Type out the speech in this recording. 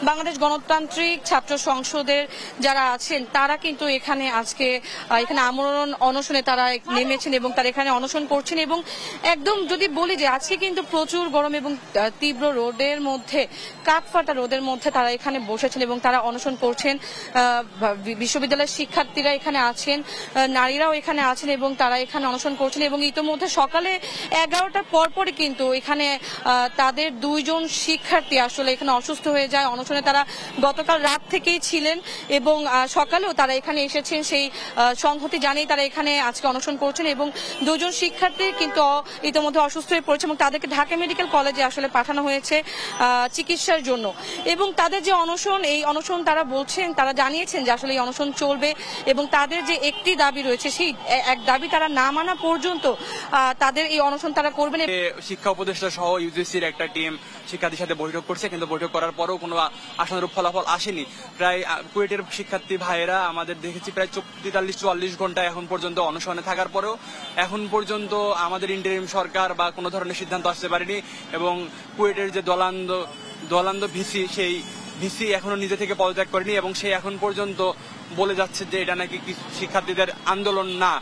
বাংলাদেশ গণতান্ত্রিক ছাত্র সংসদের যারা আছেন তারা কিন্তু এখানে আজকে আমরণ অনশনে তারা নেমেছেন এবং তারা এখানে অনশন করছেন। এবং একদম যদি বলি যে আজকে কিন্তু প্রচুর গরম এবং তীব্র রোদের মধ্যে, কাঠফাটা রোদের মধ্যে তারা এখানে বসেছেন এবং তারা অনশন করছেন। বিশ্ববিদ্যালয়ের শিক্ষার্থীরা এখানে আছেন, নারীরাও এখানে আছেন এবং তারা এখানে অনশন করছেন। এবং ইতোমধ্যে সকালে 11টার পরপরই কিন্তু এখানে তাদের 2 জন শিক্ষার্থী আসলে এখানে অসুস্থ হয়ে যায়। অনশনে তারা গতকাল রাত থেকেই ছিলেন এবং সকালেও তারা এখানে এসেছেন, সেই সংহতি জানিয়ে তারা এখানে আজকে অনশন করছেন। এবং 2 জন শিক্ষার্থী কিন্তু ইতোমধ্যে অসুস্থ হয়ে পড়েছে এবং তাদেরকে ঢাকা মেডিকেল কলেজে আসলে পাঠানো হয়েছে চিকিৎসার জন্য। এবং তাদের যে অনশন, এই অনশন তারা বলছেন, তারা জানিয়েছেন যে আসলে এই অনশন চলবে এবং তাদের যে একটি দাবি রয়েছে, সেই এক দাবি তারা না মানা পর্যন্ত তাদের এই অনশন তারা করবেন। শিক্ষা উপদেষ্টা সহ ইউজিসির একটা টিম শিক্ষার্থীর সাথে বৈঠক করছে, কিন্তু বৈঠক করার পরেও কোনো আশানুরূপ ফলাফল আসেনি। প্রায় কুয়েটের শিক্ষার্থী ভাইয়েরা আমাদের দেখেছি প্রায় 43-44 ঘন্টা এখন পর্যন্ত অনশনে থাকার পরেও এখন পর্যন্ত আমাদের ইন্টারিম সরকার বা কোনো ধরনের সিদ্ধান্ত আসতে পারেনি। এবং কুয়েটের যে দোলান্দ ভিসি, সেই ভিসি এখনো নিজে থেকে পদত্যাগ করেনি এবং সে এখন পর্যন্ত বলে যাচ্ছে যে এটা নাকি শিক্ষার্থীদের আন্দোলন না।